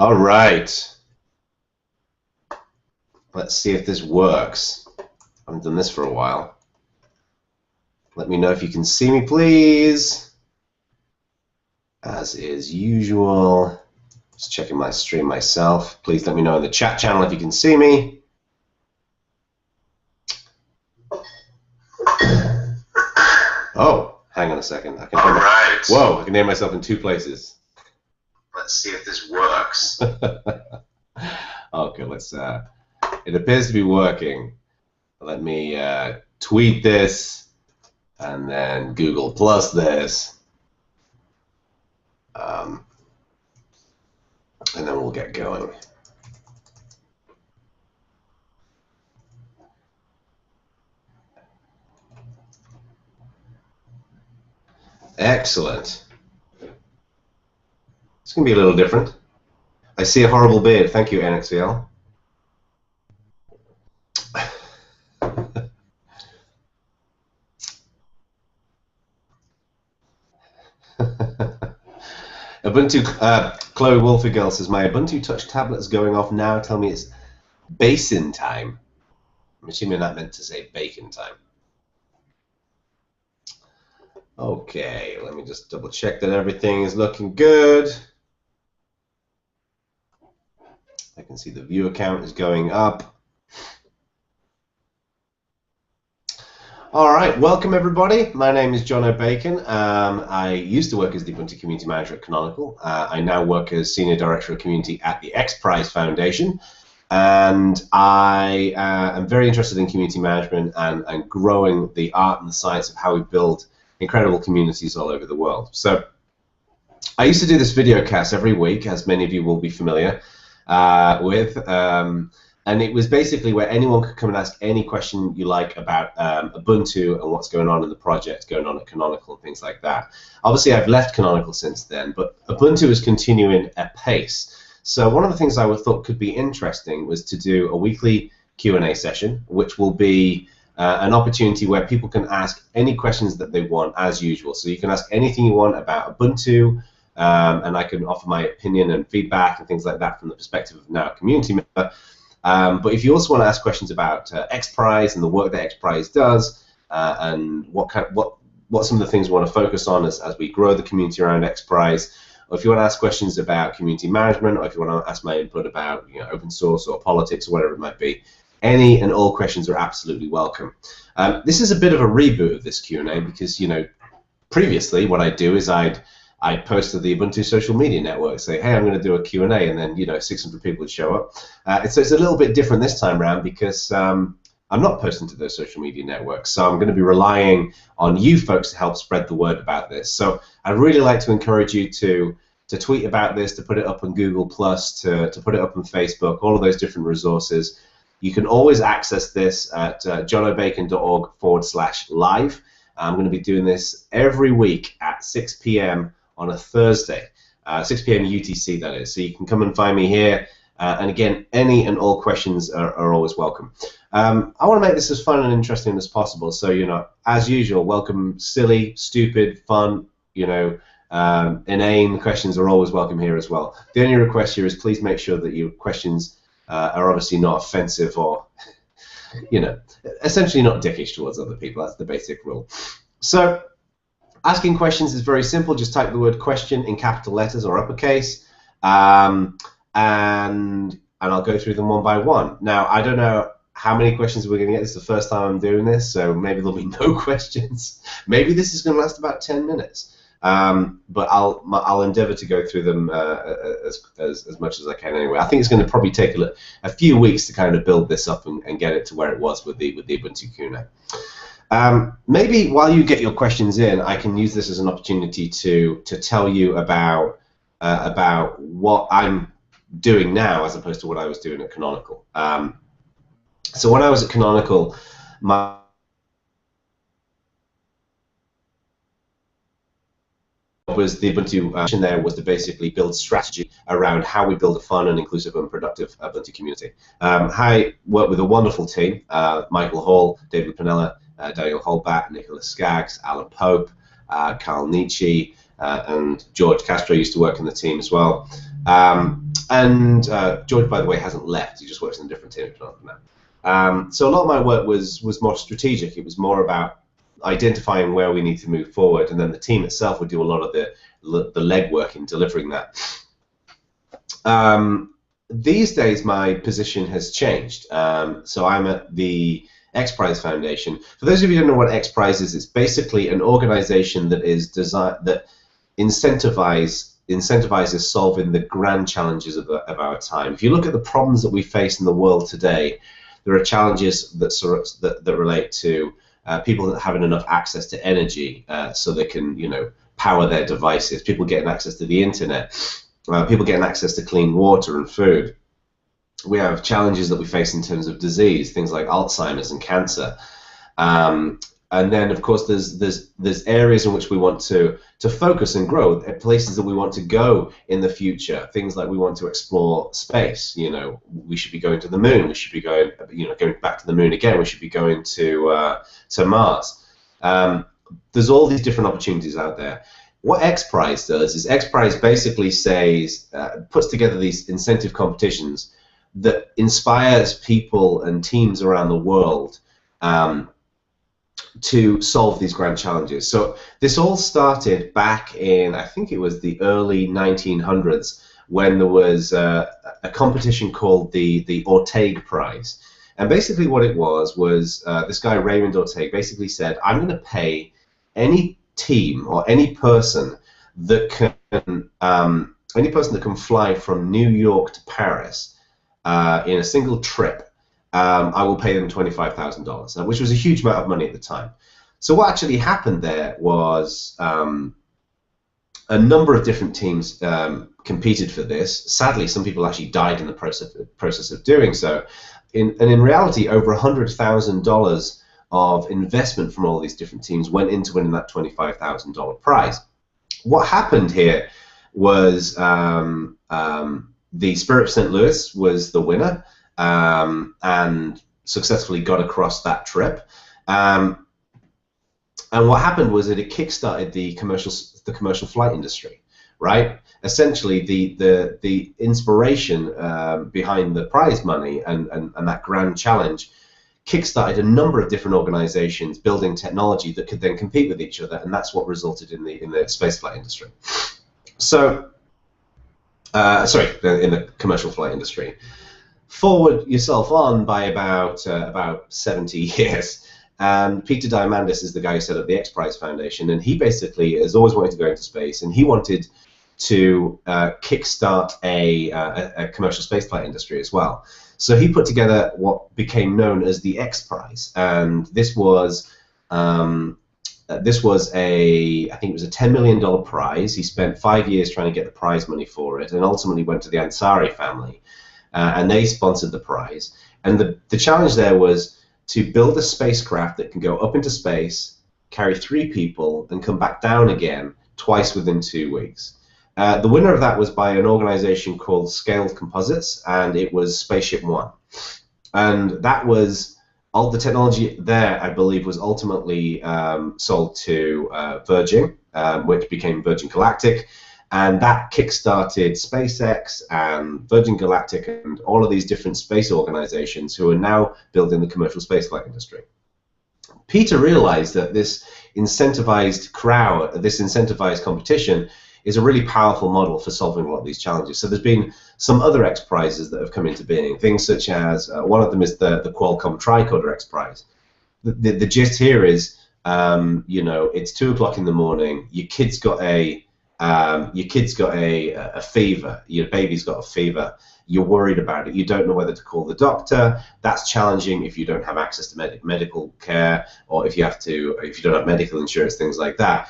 All right. Let's see if this works. I haven't done this for a while. Let me know if you can see me, please. As is usual. Just checking my stream myself. Please let me know in the chat channel if you can see me. Oh, hang on a second. I can hear Whoa, I can hear myself in two places. Let's see if this works. Okay, let's. It appears to be working. Let me tweet this and then Google Plus this. And then we'll get going. Excellent. It's going to be a little different. I see a horrible beard. Thank you, NXVL. Ubuntu, Chloe Wolfie says, my Ubuntu Touch tablet's going off now. Tell me it's basin time. I'm assuming that meant to say bacon time. Okay, let me just double check that everything is looking good. I can see the viewer count is going up. All right, welcome everybody. My name is Jono Bacon. I used to work as the Ubuntu Community Manager at Canonical. I now work as Senior Director of Community at the X Prize Foundation. And I am very interested in community management and growing the art and the science of how we build incredible communities all over the world. So I used to do this video cast every week, as many of you will be familiar with. And it was basically where anyone could come and ask any question you like about Ubuntu and what's going on in the project, going on at Canonical and things like that. Obviously, I've left Canonical since then, but Ubuntu is continuing at pace. So one of the things I thought could be interesting was to do a weekly Q&A session, which will be an opportunity where people can ask any questions that they want as usual. So you can ask anything you want about Ubuntu, and I can offer my opinion and feedback and things like that from the perspective of now a community member. But if you also want to ask questions about X Prize and the work that X Prize does, and what some of the things we want to focus on as we grow the community around X Prize, or if you want to ask questions about community management, or if you want to ask my input about open source or politics or whatever it might be, any and all questions are absolutely welcome. This is a bit of a reboot of this Q&A because previously what I'd do is I'd post to the Ubuntu social media network, say, hey, I'm going to do a Q&A, and then 600 people would show up. So it's a little bit different this time around because I'm not posting to those social media networks, so I'm going to be relying on you folks to help spread the word about this. So I'd really like to encourage you to tweet about this, to put it up on Google+, to put it up on Facebook, all of those different resources. You can always access this at jonobacon.org/live. I'm going to be doing this every week at 6 p.m. on a Thursday, 6 p.m. UTC, that is. So you can come and find me here. And again, any and all questions are always welcome. I want to make this as fun and interesting as possible. So, as usual, welcome silly, stupid, fun, inane questions are always welcome here as well. The only request here is please make sure that your questions are obviously not offensive or, essentially not dickish towards other people. That's the basic rule. So asking questions is very simple. Just type the word question in capital letters or uppercase, and I'll go through them one by one. Now, I don't know how many questions we're going to get. This is the first time I'm doing this, so maybe there'll be no questions. Maybe this is going to last about 10 minutes. But I'll endeavor to go through them as much as I can anyway. I think it's going to probably take a few weeks to kind of build this up and get it to where it was with the Ubuntu Q&A. Maybe while you get your questions in, I can use this as an opportunity to tell you about what I'm doing now as opposed to what I was doing at Canonical. So when I was at Canonical, my was the Ubuntu mission there was to basically build strategy around how we build a fun and inclusive and productive Ubuntu community. I worked with a wonderful team, Michael Hall, David Pinella, Daniel Holbat, Nicholas Skaggs, Alan Pope, Carl Nietzsche, and George Castro used to work in the team as well. And George, by the way, hasn't left. He just works in a different team now. So a lot of my work was more strategic. It was more about identifying where we need to move forward, and then the team itself would do a lot of the legwork in delivering that. These days, my position has changed. So I'm at the X Prize Foundation. For those of you who don't know what X Prize is, it's basically an organization that is designed that incentivizes solving the grand challenges of our time. If you look at the problems that we face in the world today, there are challenges that relate to people not having enough access to energy so they can, power their devices. People getting access to the internet. People getting access to clean water and food. We have challenges that we face in terms of disease, things like Alzheimer's and cancer. And then, of course, there's areas in which we want to focus and grow, places that we want to go in the future. Things like we want to explore space. We should be going to the moon. We should be going, going back to the moon again. We should be going to Mars. There's all these different opportunities out there. What X Prize does is X Prize basically puts together these incentive competitions that inspires people and teams around the world to solve these grand challenges. So this all started back in, I think it was the early 1900s, when there was a competition called the Orteig Prize. And basically what it was this guy Raymond Orteig basically said, I'm going to pay any team or any person that can fly from New York to Paris in a single trip. I will pay them $25,000, which was a huge amount of money at the time. So what actually happened there was a number of different teams competed for this. Sadly, some people actually died in the process of doing so. And in reality, over $100,000 of investment from all these different teams went into winning that $25,000 prize. What happened here was the Spirit of St. Louis was the winner. And successfully got across that trip. And what happened was that it kickstarted the commercial flight industry, right? Essentially, the inspiration behind the prize money and that grand challenge kickstarted a number of different organizations building technology that could then compete with each other, and that's what resulted in the spaceflight industry. So, in the commercial flight industry. Forward yourself on by about 70 years, and Peter Diamandis is the guy who set up the X Prize Foundation, and he basically has always wanted to go into space, and he wanted to kickstart a commercial spaceflight industry as well. So he put together what became known as the X Prize, and this was I think it was a $10 million prize. He spent 5 years trying to get the prize money for it, and ultimately went to the Ansari family. And they sponsored the prize. And the challenge there was to build a spacecraft that can go up into space, carry 3 people, and come back down again twice within 2 weeks. The winner of that was by an organization called Scaled Composites, and it was Spaceship One. And that was all the technology there, I believe, was ultimately sold to Virgin, which became Virgin Galactic. And that kickstarted SpaceX and Virgin Galactic and all of these different space organizations who are now building the commercial spaceflight industry. Peter realized that this incentivized competition is a really powerful model for solving a lot of these challenges. So there's been some other X Prizes that have come into being, things such as, one of them is the Qualcomm Tricorder X Prize. The gist here is, it's 2 o'clock in the morning, your kid's got a fever, your baby's got a fever, you're worried about it, you don't know whether to call the doctor. That's challenging if you don't have access to medical care, or if you don't have medical insurance, things like that.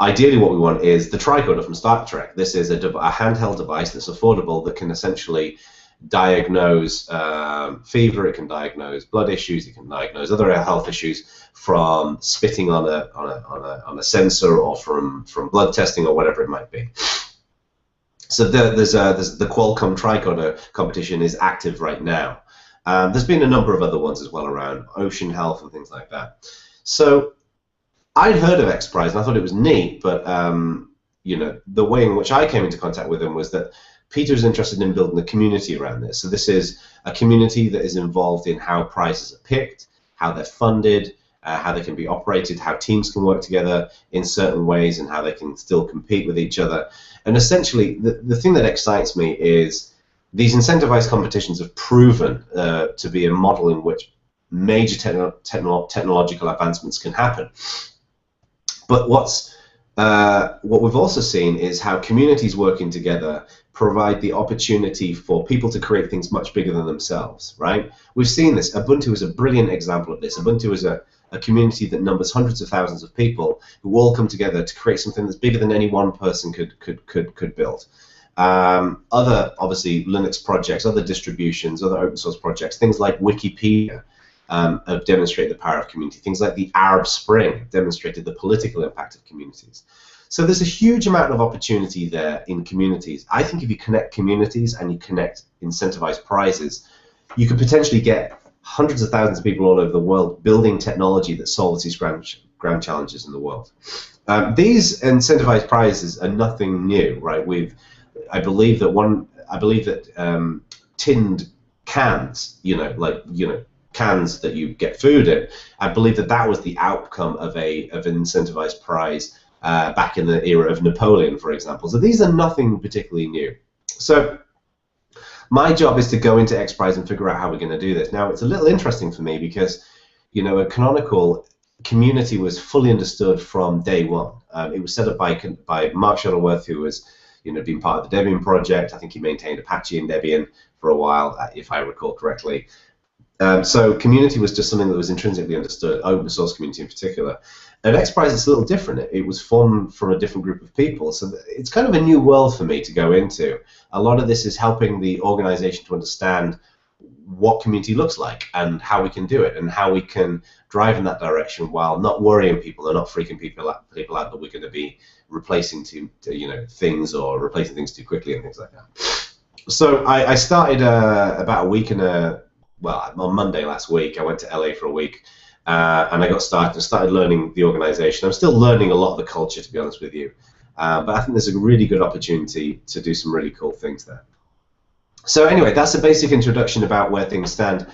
Ideally what we want is the tricorder from Star Trek. This is a handheld device that's affordable that can essentially diagnose fever, it can diagnose blood issues, it can diagnose other health issues from spitting on a sensor or from blood testing or whatever it might be. So there's the Qualcomm Tricorder competition is active right now. There's been a number of other ones as well around ocean health and things like that. So I'd heard of X Prize and I thought it was neat, but the way in which I came into contact with him was that Peter's interested in building a community around this. So this is a community that is involved in how prizes are picked, how they're funded, how they can be operated, how teams can work together in certain ways, and how they can still compete with each other. And essentially, the thing that excites me is these incentivized competitions have proven to be a model in which major technological advancements can happen. But what we've also seen is how communities working together provide the opportunity for people to create things much bigger than themselves, right? We've seen this. Ubuntu is a brilliant example of this. Ubuntu is a community that numbers hundreds of thousands of people who all come together to create something that's bigger than any one person could build. Other, obviously, Linux projects, other distributions, other open source projects, things like Wikipedia have demonstrated the power of community. Things like the Arab Spring demonstrated the political impact of communities. So there's a huge amount of opportunity there in communities. I think if you connect communities and you connect incentivized prizes, you could potentially get hundreds of thousands of people all over the world building technology that solves these grand challenges in the world. These incentivized prizes are nothing new, right? I believe that tinned cans, cans that you get food in. I believe that was the outcome of an incentivized prize back in the era of Napoleon, for example. So these are nothing particularly new. So my job is to go into XPRIZE and figure out how we're going to do this. Now, it's a little interesting for me because, a Canonical community was fully understood from day one. It was set up by Mark Shuttleworth, who was, been part of the Debian project. I think he maintained Apache and Debian for a while, if I recall correctly. So community was just something that was intrinsically understood, open source community in particular. And XPRIZE is a little different. It was formed from a different group of people. So it's kind of a new world for me to go into. A lot of this is helping the organization to understand what community looks like and how we can do it and how we can drive in that direction while not worrying people and not freaking people out that we're going to be replacing things or replacing things too quickly and things like that. So I started about a week on Monday last week. I went to LA for a week. And I got started learning the organization. I'm still learning a lot of the culture, to be honest with you. But I think there's a really good opportunity to do some really cool things there. So anyway, that's a basic introduction about where things stand.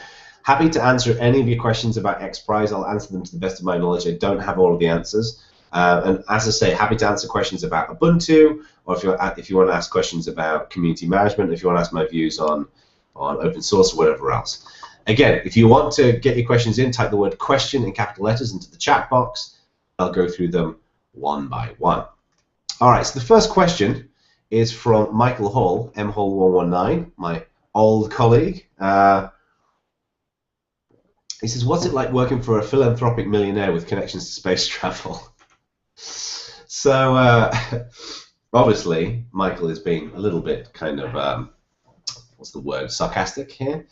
Happy to answer any of your questions about XPRIZE. I'll answer them to the best of my knowledge. I don't have all of the answers. And as I say, happy to answer questions about Ubuntu, or if you want to ask questions about community management, if you want to ask my views on open source or whatever else. Again, if you want to get your questions in, type the word question in capital letters into the chat box. I'll go through them one by one. All right, so the first question is from Michael Hall, mhall119, my old colleague. He says, what's it like working for a philanthropic millionaire with connections to space travel? So, obviously, Michael is being a little bit kind of, what's the word, sarcastic here.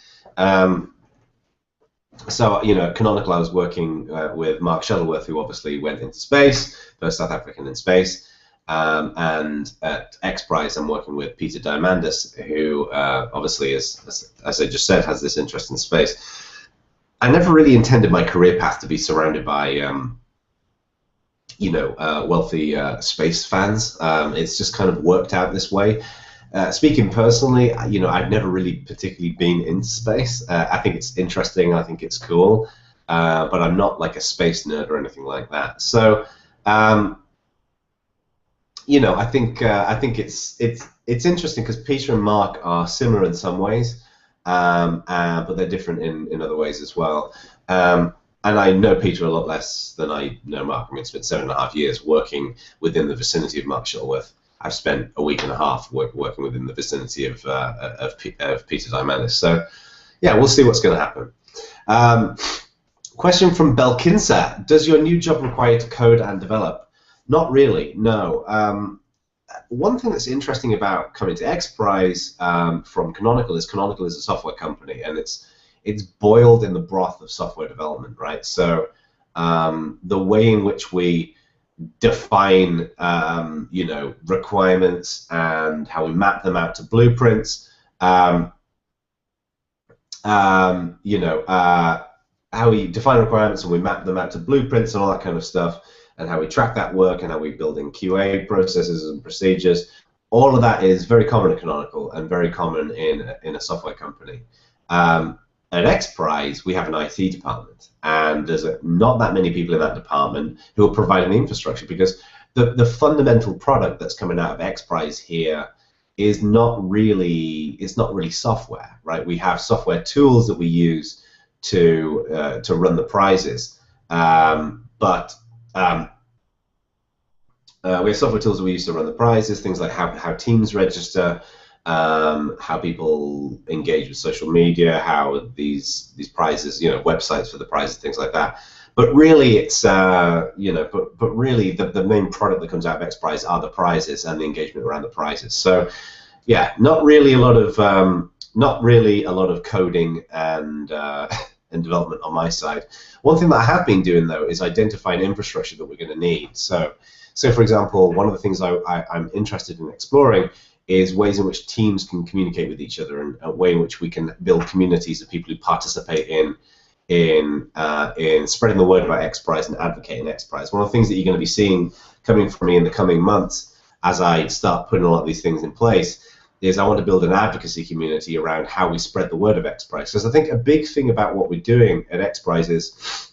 So, Canonical, I was working with Mark Shuttleworth, who obviously went into space, first South African in space, and at XPRIZE, I'm working with Peter Diamandis, who obviously, as I just said, has this interest in space. I never really intended my career path to be surrounded by, wealthy space fans. It's just kind of worked out this way. Speaking personally, I've never really particularly been into space. I think it's interesting. I think it's cool, but I'm not like a space nerd or anything like that. So, I think it's interesting because Peter and Mark are similar in some ways, but they're different in other ways as well. And I know Peter a lot less than I know Mark. I mean, I spent 7.5 years working within the vicinity of Mark Shuttleworth. I've spent a week and a half working within the vicinity of Peter Diamandis. So, yeah, we'll see what's going to happen. Question from Belkinsa. Does your new job require you to code and develop? Not really, no. One thing that's interesting about coming to XPRIZE from Canonical is a software company, and it's boiled in the broth of software development, right? So the way in which we define requirements and how we map them out to blueprints, how we define requirements and we map them out to blueprints and all that kind of stuff. and how we track that work and how we build in QA processes and procedures. All of that is very common at Canonical and very common in a software company. At XPRIZE, we have an IT department, and there's not that many people in that department who are providing the infrastructure, because the fundamental product that's coming out of XPRIZE here is not really software, right? We have software tools that we use to run the prizes, but we have software tools that we use to run the prizes, things like how teams register, how people engage with social media, how these prizes, websites for the prizes, things like that. But really, it's but really the main product that comes out of XPRIZE are the prizes and the engagement around the prizes. So, yeah, not really a lot of coding and and development on my side. One thing that I have been doing though is identifying infrastructure that we're going to need. So for example, one of the things I'm interested in exploring is ways in which teams can communicate with each other, and a way in which we can build communities of people who participate in spreading the word about XPRIZE and advocating XPRIZE. One of the things that you're going to be seeing coming from me in the coming months, as I start putting a lot of these things in place, is I want to build an advocacy community around how we spread the word of XPRIZE. Because I think a big thing about what we're doing at XPRIZE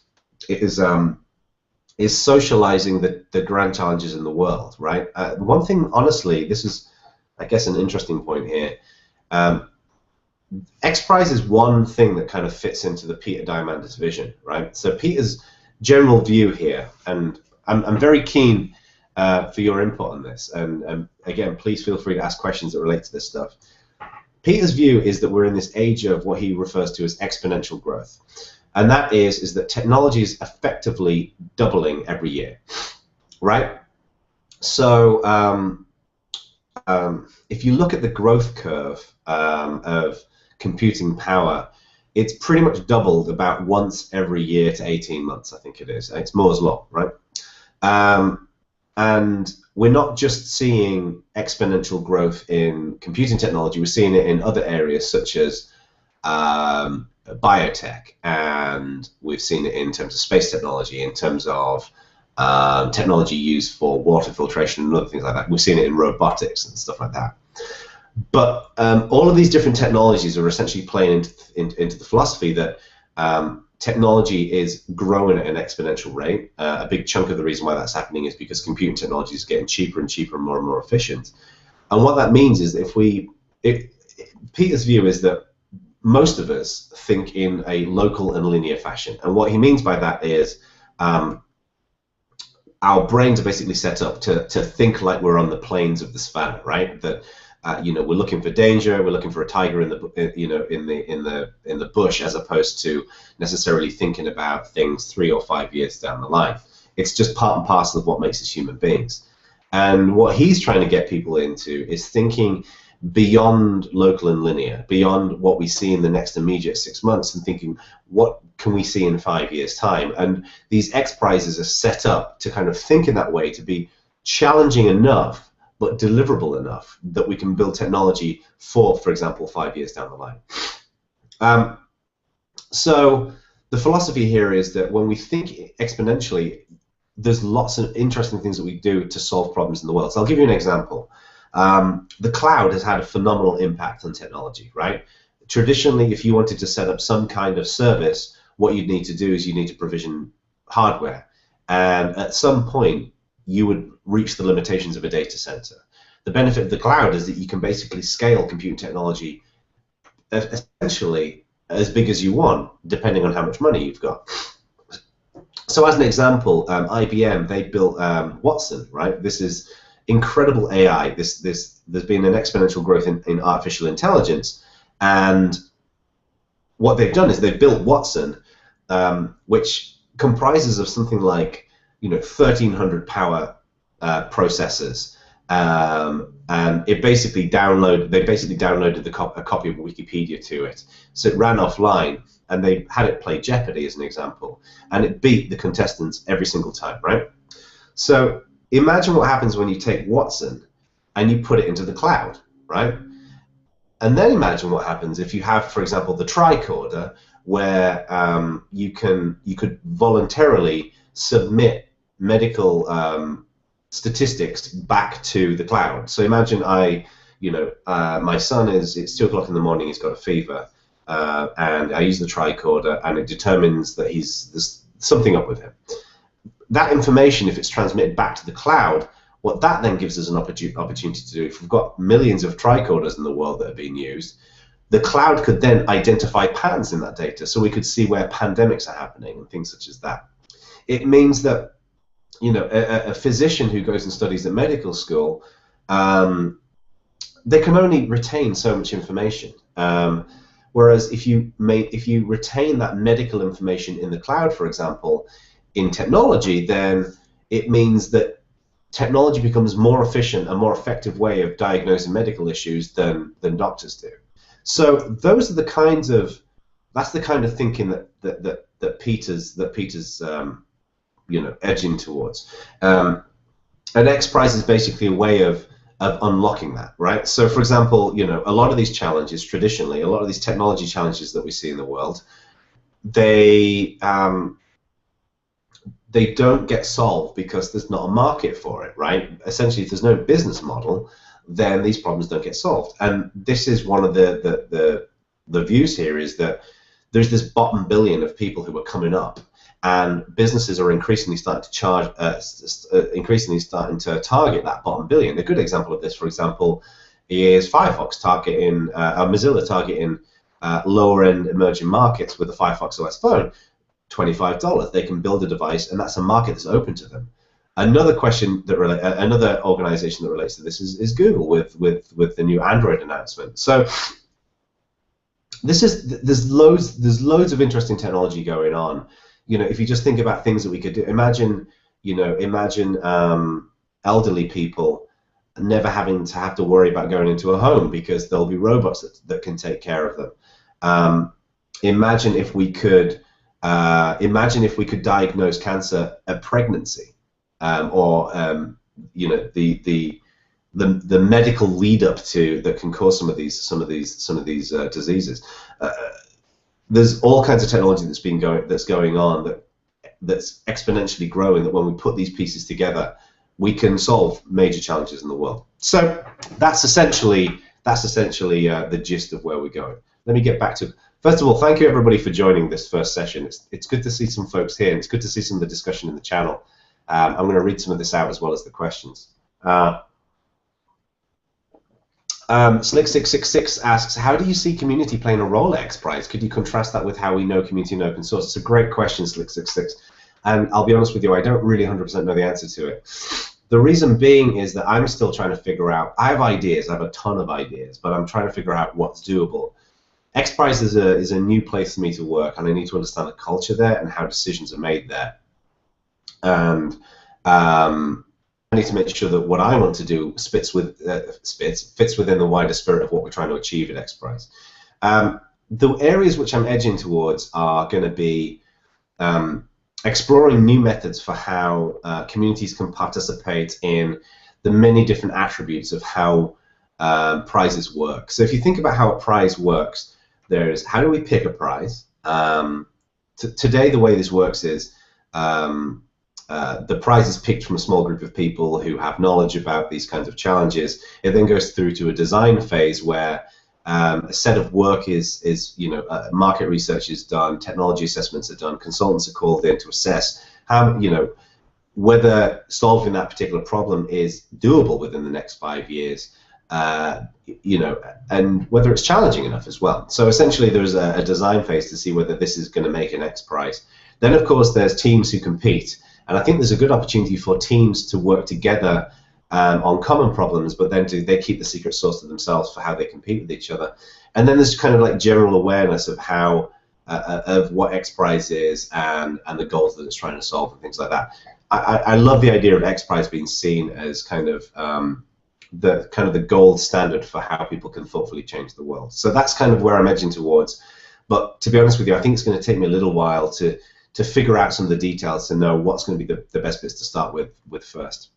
is socializing the grand challenges in the world, right? One thing, honestly, this is, I guess, an interesting point here. XPRIZE is one thing that kind of fits into the Peter Diamandis vision, right? So Peter's general view here, and I'm very keen for your input on this, and again, please feel free to ask questions that relate to this stuff. Peter's view is that we're in this age of what he refers to as exponential growth, and that is that technology is effectively doubling every year, right? So if you look at the growth curve of computing power, it's pretty much doubled about once every year to 18 months, I think it is. It's Moore's law, right? And we're not just seeing exponential growth in computing technology, we're seeing it in other areas such as biotech, and we've seen it in terms of space technology, in terms of technology used for water filtration and other things like that. We've seen it in robotics and stuff like that. But all of these different technologies are essentially playing into the philosophy that technology is growing at an exponential rate. A big chunk of the reason why that's happening is because computing technology is getting cheaper and cheaper and more efficient. And what that means is that Peter's view is that most of us think in a local and linear fashion. And what he means by that is our brains are basically set up to think like we're on the plains of the savannah, right? That we're looking for danger, we're looking for a tiger in the bush, as opposed to necessarily thinking about things 3 or 5 years down the line. It's just part and parcel of what makes us human beings. And what he's trying to get people into is thinking beyond local and linear, beyond what we see in the next immediate 6 months, and thinking, what can we see in 5 years' time? And these XPRIZes are set up to kind of think in that way, to be challenging enough but deliverable enough that we can build technology for example, 5 years down the line. So the philosophy here is that when we think exponentially, there's lots of interesting things that we do to solve problems in the world. So I'll give you an example. The cloud has had a phenomenal impact on technology, right? Traditionally, if you wanted to set up some kind of service, what you'd need to do is you need to provision hardware. And at some point, you would reach the limitations of a data center. The benefit of the cloud is that you can basically scale computing technology essentially as big as you want, depending on how much money you've got. So as an example, IBM, they built Watson, right? This is incredible AI. There's been an exponential growth in artificial intelligence, and what they've done is they've built Watson, which comprises of something like 1,300 power processors, and they basically downloaded a copy of Wikipedia to it. So it ran offline, and they had it play Jeopardy as an example, and it beat the contestants every single time, right? So imagine what happens when you take Watson and you put it into the cloud, right? And then imagine what happens if you have, for example, the tricorder, where you could voluntarily submit medical statistics back to the cloud. So imagine my son it's 2 o'clock in the morning, he's got a fever, and I use the tricorder, and it determines that there's something up with him. That information, if it's transmitted back to the cloud, what that then gives us an opportunity to do, if we've got millions of tricorders in the world that are being used, the cloud could then identify patterns in that data, so we could see where pandemics are happening and things such as that. It means that a physician who goes and studies at medical school, they can only retain so much information. Whereas if you retain that medical information in the cloud, for example, in technology, then it means that technology becomes more efficient, a more effective way of diagnosing medical issues than doctors do. So those are the kinds of thinking that Peter's edging towards. And X Prize is basically a way of unlocking that, right? So, for example, a lot of these challenges, traditionally, a lot of these technology challenges that we see in the world, they don't get solved because there's not a market for it, right? Essentially, if there's no business model, then these problems don't get solved. And this is one of the views here, is that there's this bottom billion of people who are coming up, and businesses are increasingly starting to target that bottom billion. A good example of this, for example, is Firefox targeting, Mozilla targeting lower-end emerging markets with the Firefox OS phone. $25, they can build a device, and that's a market that's open to them. Another question another organization that relates to this is Google with the new Android announcement. So there's loads of interesting technology going on. If you just think about things that we could do, imagine elderly people never having to have to worry about going into a home because there'll be robots that can take care of them. Imagine if we could diagnose cancer at pregnancy, or the medical lead up to that can cause some of these diseases. There's all kinds of technology that's going on that's exponentially growing, that when we put these pieces together, we can solve major challenges in the world. So that's essentially the gist of where we're going. Let me get back to, first of all, thank you everybody for joining this first session. It's good to see some folks here, and it's good to see some of the discussion in the channel. I'm going to read some of this out as well as the questions. Slick666 asks, how do you see community playing a role at X Prize? Could you contrast that with how we know community and open source? It's a great question, Slick666. And I'll be honest with you, I don't really 100% know the answer to it. The reason being is that I'm still trying to figure out, I have ideas, I have a ton of ideas, but I'm trying to figure out what's doable. X Prize is a new place for me to work, and I need to understand the culture there and how decisions are made there. And I need to make sure that what I want to do fits within the wider spirit of what we're trying to achieve at X Prize. The areas which I'm edging towards are going to be exploring new methods for how communities can participate in the many different attributes of how prizes work. So if you think about how a prize works, there's how do we pick a prize? Today, the way this works is the prize is picked from a small group of people who have knowledge about these kinds of challenges. It then goes through to a design phase where a set of work market research is done, technology assessments are done, consultants are called in to assess how, whether solving that particular problem is doable within the next 5 years, and whether it's challenging enough as well. So essentially, there's a design phase to see whether this is going to make an X Prize. Then, of course, there's teams who compete. And I think there's a good opportunity for teams to work together on common problems, but then they keep the secret sauce to themselves for how they compete with each other. And then there's kind of like general awareness of how of what X Prize is and the goals that it's trying to solve and things like that. I love the idea of X Prize being seen as kind of the gold standard for how people can thoughtfully change the world. So that's kind of where I'm edging towards. But to be honest with you, I think it's going to take me a little while to figure out some of the details to know what's going to be the best bits to start with first.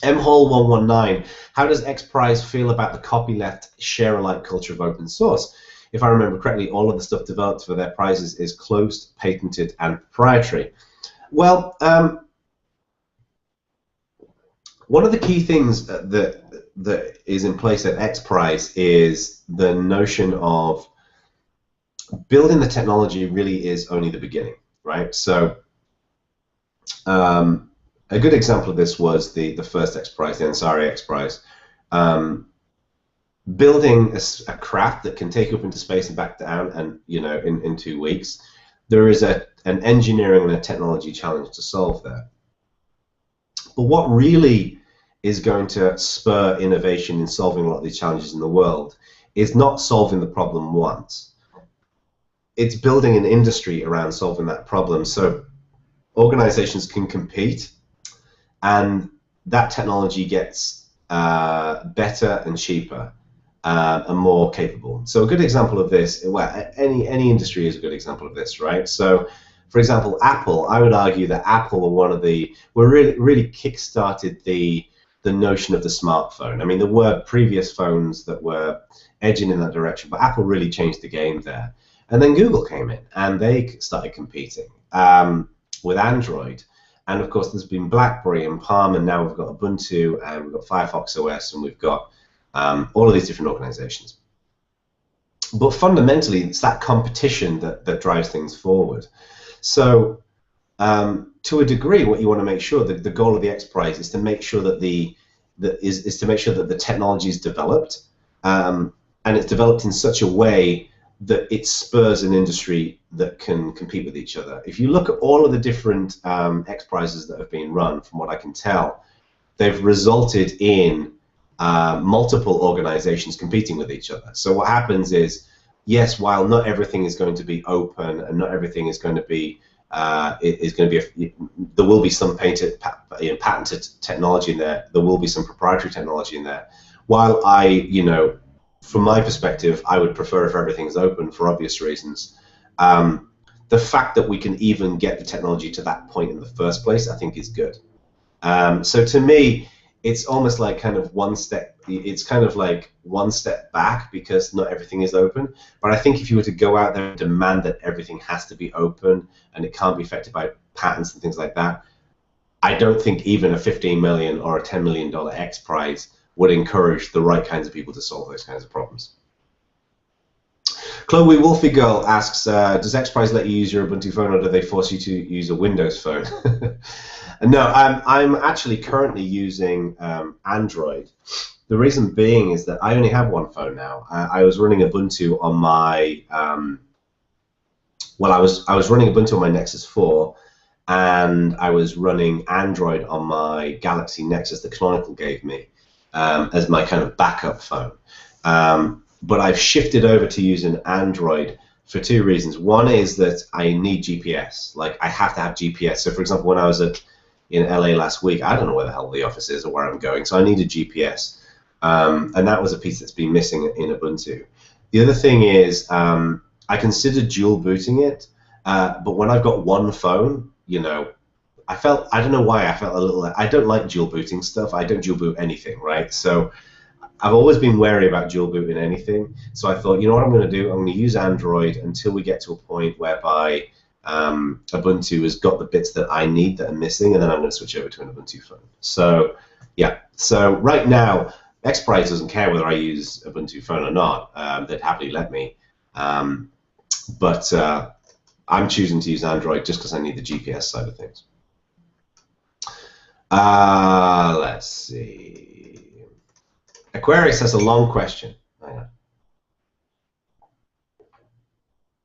mhall119, how does X Prize feel about the copyleft share-alike culture of open source? If I remember correctly, all of the stuff developed for their prizes is closed, patented, and proprietary. Well, One of the key things that is in place at XPRIZE is the notion of building the technology really is only the beginning, right? So a good example of this was the first XPRIZE, the Ansari XPRIZE. Building a craft that can take you up into space and back down, and in 2 weeks, there is an engineering and a technology challenge to solve there. But what really is going to spur innovation in solving a lot of these challenges in the world is not solving the problem once. It's building an industry around solving that problem so organizations can compete and that technology gets better and cheaper and more capable. So a good example of this, well, any industry is a good example of this, right? So for example, Apple, I would argue that Apple were really kick-started the notion of the smartphone. I mean, there were previous phones that were edging in that direction, but Apple really changed the game there. And then Google came in, and they started competing with Android. And of course, there's been BlackBerry and Palm, and now we've got Ubuntu, and we've got Firefox OS, and we've got all of these different organizations. But fundamentally, it's that competition that drives things forward. So to a degree, what you want to make sure that the goal of the XPRIZE is to make sure that the technology is developed, and it's developed in such a way that it spurs an industry that can compete with each other. If you look at all of the different XPRIZes that have been run, from what I can tell, they've resulted in multiple organizations competing with each other. So what happens is, yes, while not everything is going to be open and not everything is going to be there will be some patented technology in there. There will be some proprietary technology in there. While from my perspective, I would prefer if everything's open for obvious reasons. The fact that we can even get the technology to that point in the first place, I think, is good. So to me, it's almost like kind of one step. It's kind of like one step back because not everything is open. But I think if you were to go out there and demand that everything has to be open and it can't be affected by patents and things like that, I don't think even a $15 million or a $10 million XPRIZE would encourage the right kinds of people to solve those kinds of problems. Chloe Wolfie Girl asks, does XPRIZE let you use your Ubuntu phone, or do they force you to use a Windows phone? No, I'm actually currently using Android. The reason being is that I only have one phone now. I was running Ubuntu on my I was running Ubuntu on my Nexus 4, and I was running Android on my Galaxy Nexus that Canonical gave me as my kind of backup phone. But I've shifted over to using Android for two reasons. One is that I need GPS. Like, I have to have GPS. So, for example, when I was in LA last week, I don't know where the hell the office is or where I'm going, so I needed GPS. And that was a piece that's been missing in Ubuntu. The other thing is I considered dual booting it, but when I've got one phone, I don't know why, I felt a little, I don't like dual booting stuff. I don't dual boot anything, right? So I've always been wary about dual booting anything. So I thought, you know what I'm going to do? I'm going to use Android until we get to a point whereby Ubuntu has got the bits that I need that are missing, and then I'm going to switch over to an Ubuntu phone. So yeah, so right now, XPRIZE doesn't care whether I use Ubuntu phone or not. They'd happily let me. But I'm choosing to use Android just because I need the GPS side of things. Let's see. Aquarius has a long question. Hang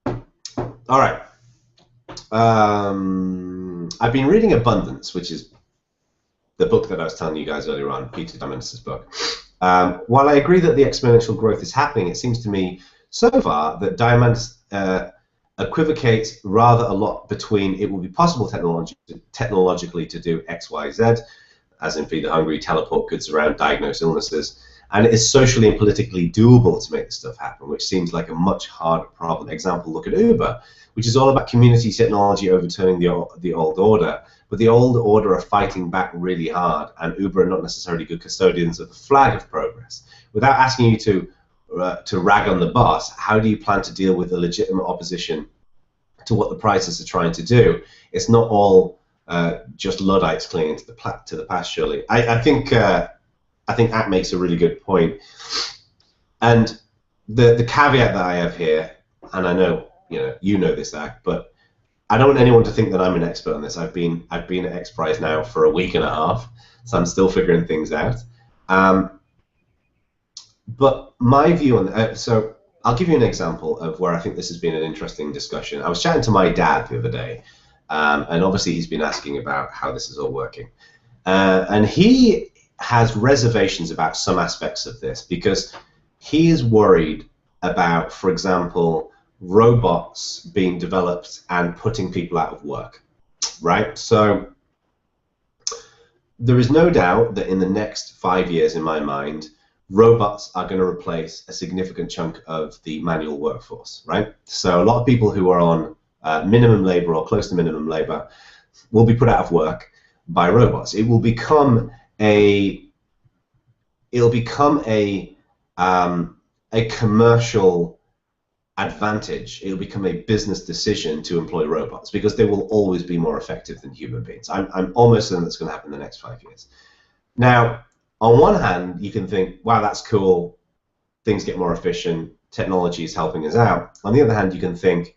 on. All right. I've been reading Abundance, which is the book that I was telling you guys earlier on, Peter Diamandis' book. While I agree that the exponential growth is happening, it seems to me so far that Diamandis equivocates rather a lot between it will be possible technologically to do X, Y, Z, as in feed the hungry, teleport goods around, diagnose illnesses, and it is socially and politically doable to make this stuff happen, which seems like a much harder problem. Example, look at Uber, which is all about community technology overturning the old order. But the old order are fighting back really hard, and Uber are not necessarily good custodians of the flag of progress. Without asking you to rag on the boss, how do you plan to deal with the legitimate opposition to what the prices are trying to do? It's not all just Luddites clinging to the past. Surely, I think Act makes a really good point, and the caveat that I have here, and I know you know this, Act, but I don't want anyone to think that I'm an expert on this. I've been at X Prize now for a week and a half, so I'm still figuring things out. But my view on so I'll give you an example of where I think this has been an interesting discussion. I was chatting to my dad the other day, and obviously he's been asking about how this is all working, and he has reservations about some aspects of this because he is worried about, for example, robots being developed and putting people out of work, right? So there is no doubt that in the next 5 years, in my mind, robots are going to replace a significant chunk of the manual workforce, right? So a lot of people who are on minimum labor or close to minimum labor will be put out of work by robots. It will become a commercial advantage. It'll become a business decision to employ robots because they will always be more effective than human beings. I'm almost certain that's going to happen in the next 5 years. Now, on one hand, you can think, wow, that's cool. Things get more efficient. Technology is helping us out. On the other hand, you can think,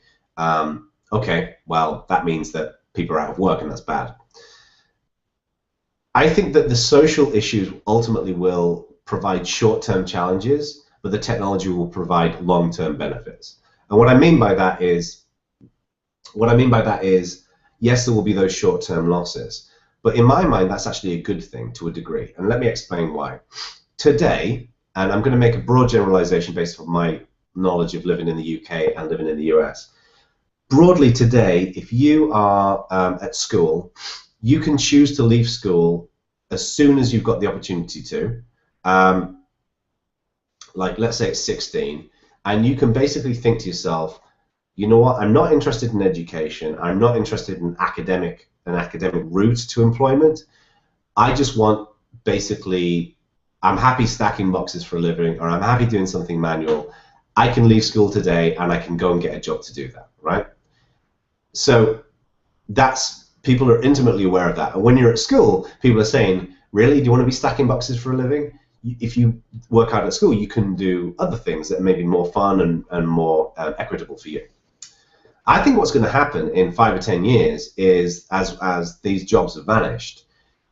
okay, well, that means that people are out of work and that's bad. I think that the social issues ultimately will provide short-term challenges, but the technology will provide long-term benefits. And what I mean by that is, yes, there will be those short-term losses, but in my mind, that's actually a good thing to a degree. And let me explain why. Today, and I'm going to make a broad generalization based on my knowledge of living in the UK and living in the US. Broadly today, if you are at school, you can choose to leave school as soon as you've got the opportunity to. Like, let's say it's 16, and you can basically think to yourself, you know what, I'm not interested in education, I'm not interested in an academic route to employment. I just want, basically, I'm happy stacking boxes for a living, or I'm happy doing something manual. I can leave school today and I can go and get a job to do that, right? So people are intimately aware of that. And when you're at school, people are saying, really, do you want to be stacking boxes for a living? If you work hard at school, you can do other things that may be more fun and more equitable for you. I think what's going to happen in 5 or 10 years is, as these jobs have vanished,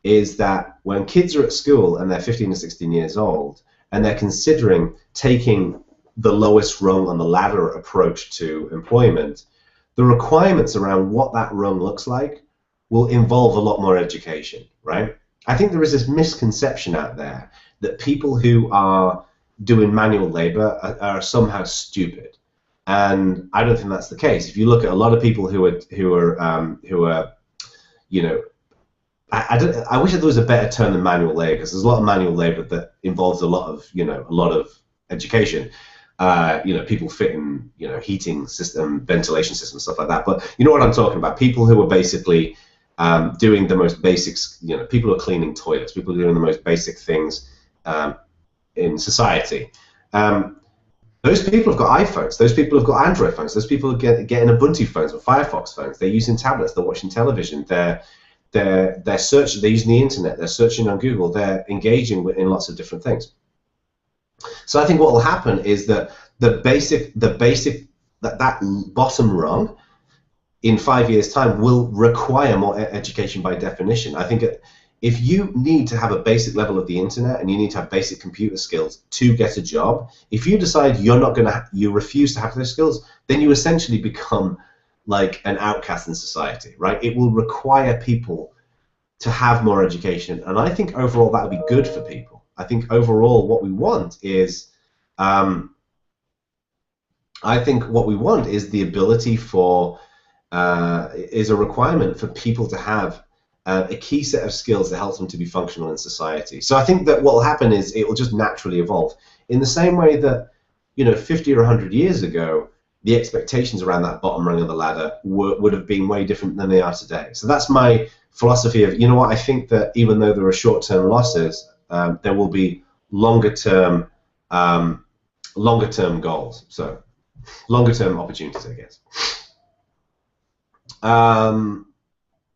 is that when kids are at school and they're 15 or 16 years old and they're considering taking the lowest rung on the ladder approach to employment, the requirements around what that rung looks like will involve a lot more education, right? I think there is this misconception out there that people who are doing manual labor are somehow stupid, and I don't think that's the case. If you look at a lot of people who are, you know, I wish there was a better term than manual labor, because there's a lot of manual labor that involves a lot of education. People fitting, heating system, ventilation system, stuff like that. But you know what I'm talking about? People who are basically doing the most basics. People who are cleaning toilets. People who are doing the most basic things in society. Those people have got iPhones. Those people have got Android phones. Those people are getting Ubuntu phones or Firefox phones. They're using tablets. They're watching television. They're searching. They're using the internet. They're searching on Google. They're engaging in lots of different things. So I think what will happen is that that bottom rung in 5 years' time will require more education by definition. I think if you need to have a basic level of the internet and you need to have basic computer skills to get a job, if you decide you refuse to have those skills, then you essentially become like an outcast in society, right? It will require people to have more education, and I think overall that would be good for people. I think overall what we want is, the ability for, is a requirement for people to have a key set of skills that helps them to be functional in society. So I think that what will happen is it will just naturally evolve. In the same way that, 50 or 100 years ago, the expectations around that bottom rung of the ladder would have been way different than they are today. So that's my philosophy of, I think that even though there are short-term losses, there will be longer-term goals. So longer-term opportunities, I guess.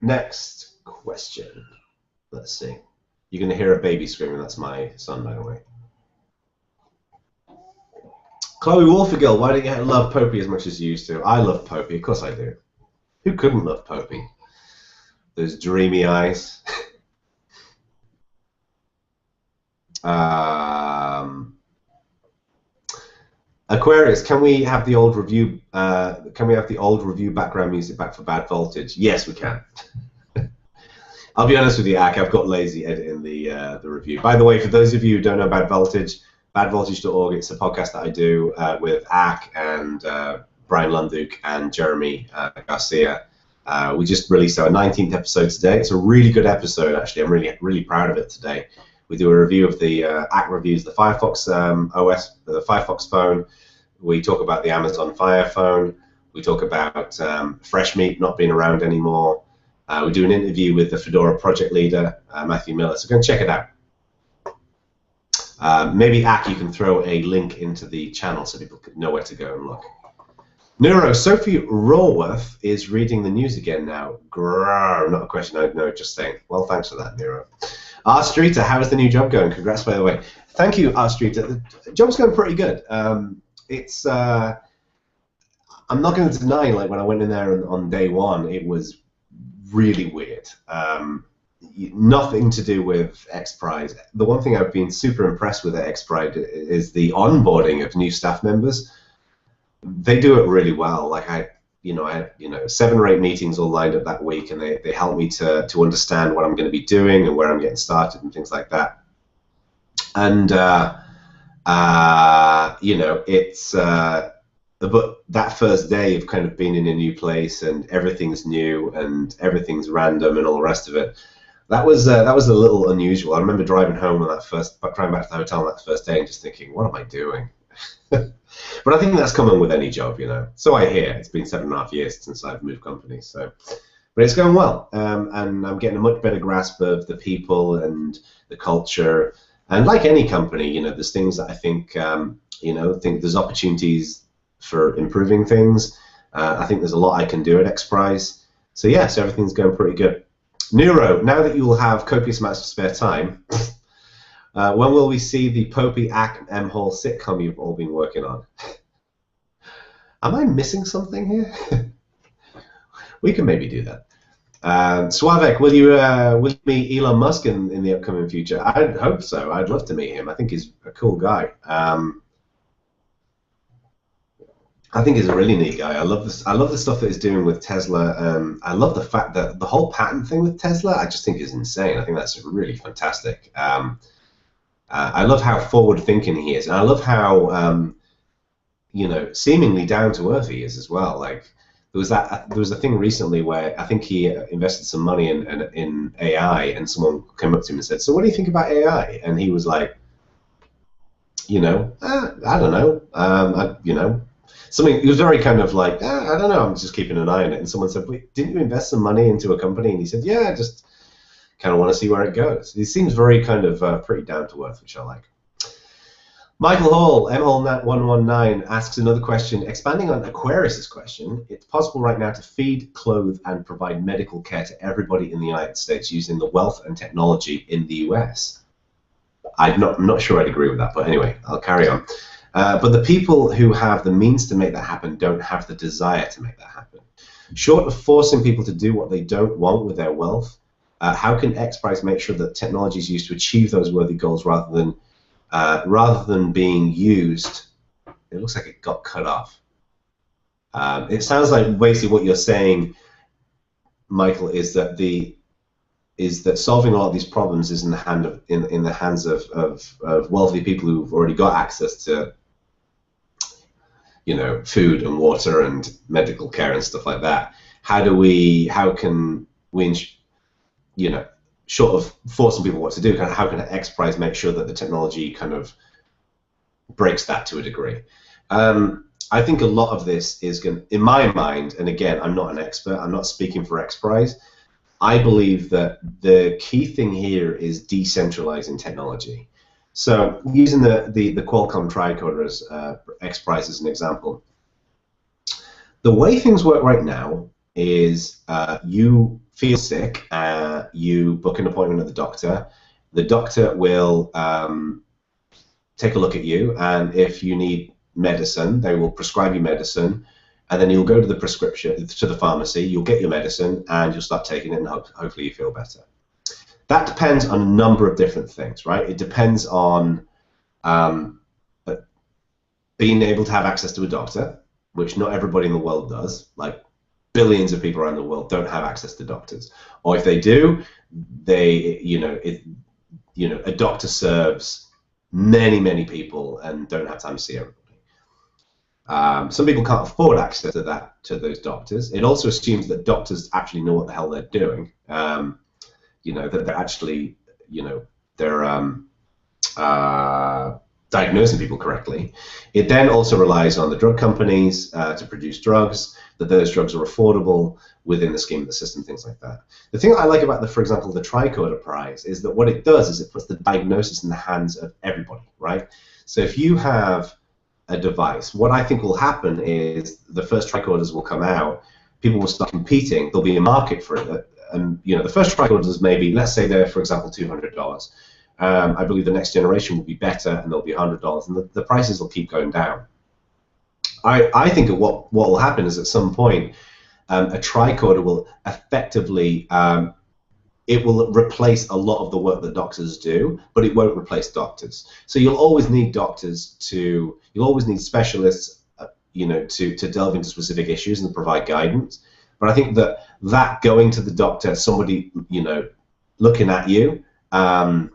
Next. question. Let's see. You're going to hear a baby screaming. That's my son, by the way. Chloe Wolfergill, why don't you love Popey as much as you used to? I love Popey. Of course I do. Who couldn't love Popey? Those dreamy eyes. Aquarius, can we have the old review? Can we have the old review background music back for Bad Voltage? Yes, we can. I'll be honest with you, Ak. I've got lazy editing the review. By the way, for those of you who don't know Bad Voltage, badvoltage.org. It's a podcast that I do with Ak and Brian Lunduk and Jeremy Garcia. We just released our 19th episode today. It's a really good episode, actually. I'm really proud of it today. We do a review of the Ak reviews, the Firefox OS, the Firefox phone. We talk about the Amazon Fire phone. We talk about Fresh Meat not being around anymore. We do an interview with the Fedora project leader, Matthew Miller. So go and check it out. Maybe, Ak, you can throw a link into the channel so people know where to go and look. Neuro, Sophie Raworth is reading the news again now. Grrr, not a question, I know, just saying. Well, thanks for that, Neuro. Art Streeter, how is the new job going? Congrats, by the way. Thank you, Art Streeter. The job's going pretty good. It's I'm not going to deny, like, when I went in there on day one, it was really weird. Nothing to do with XPRIZE. The one thing I've been super impressed with at XPRIZE is the onboarding of new staff members. They do it really well. Like I had 7 or 8 meetings all lined up that week, and they help me to understand what I'm going to be doing and where I'm getting started and things like that. And it's but that first day of kind of being in a new place and everything's new and everything's random and all the rest of it. That was a little unusual. I remember driving home on driving back to the hotel on that first day and just thinking, what am I doing? But I think that's common with any job, So I hear. It's been 7.5 years since I've moved companies, so. But it's going well, and I'm getting a much better grasp of the people and the culture. And like any company, there's things that I think, think there's opportunities for improving things. I think there's a lot I can do at XPRIZE. So yes, everything's going pretty good. Neuro, now that you will have copious amounts of spare time, when will we see the Popey, Ak, M Hall sitcom you've all been working on? Am I missing something here? We can maybe do that. Slavek, will you meet Elon Musk in the upcoming future? I'd hope so. I'd love to meet him. I think he's a cool guy. I think he's a really neat guy. I love this. I love the stuff that he's doing with Tesla. I love the fact that the whole patent thing with Tesla, I just think is insane. I think that's really fantastic. I love how forward-thinking he is, and I love how seemingly down to earth he is as well. Like there was a thing recently where I think he invested some money in AI, and someone came up to him and said, "So what do you think about AI?" And he was like, I don't know. Something, he was very kind of like, I don't know, I'm just keeping an eye on it. And someone said, wait, didn't you invest some money into a company? And he said, yeah, I just kind of want to see where it goes. He seems very kind of pretty down to earth, which I like. Michael Hall, MHallNat119, asks another question. Expanding on Aquarius's question, it's possible right now to feed, clothe, and provide medical care to everybody in the United States using the wealth and technology in the US. I'm not sure I'd agree with that, but anyway, I'll carry on. But the people who have the means to make that happen don't have the desire to make that happen. Short of forcing people to do what they don't want with their wealth, how can XPRIZE make sure that technology is used to achieve those worthy goals rather than being used? It looks like it got cut off. It sounds like basically what you're saying, Michael, is that solving a lot of these problems is in the hands of wealthy people who've already got access to food and water and medical care and stuff like that. How can we, short of forcing people what to do, how can XPRIZE make sure that the technology kind of breaks that to a degree? I think a lot of this is going, in my mind, and again, I'm not an expert, I'm not speaking for XPRIZE, I believe that the key thing here is decentralizing technology. So using the Qualcomm tricoder as XPRIZE as an example, the way things work right now is you feel sick, you book an appointment at the doctor. The doctor will take a look at you, and if you need medicine, they will prescribe you medicine, and then you'll go to the prescription to the pharmacy. You'll get your medicine, and you'll start taking it, and hopefully you feel better. That depends on a number of different things, right? It depends on being able to have access to a doctor, which not everybody in the world does. Like billions of people around the world don't have access to doctors, or if they do, a doctor serves many people and don't have time to see everybody. Some people can't afford access to those doctors. It also assumes that doctors actually know what the hell they're doing. That they're actually, they're diagnosing people correctly. It then also relies on the drug companies to produce drugs, that those drugs are affordable within the scheme of the system, things like that. The thing I like about, for example, the Tricorder Prize is that what it does is it puts the diagnosis in the hands of everybody, right? So if you have a device, what I think will happen is the first tricorders will come out, people will start competing, there'll be a market for it, and the first tricorders maybe, let's say they're, for example, $200. I believe the next generation will be better, and they'll be $100, and the prices will keep going down. I think that what will happen is at some point, a tricorder will effectively, it will replace a lot of the work that doctors do, but it won't replace doctors. So you'll always need you'll always need specialists, to delve into specific issues and provide guidance. But I think that going to the doctor, somebody, looking at you, and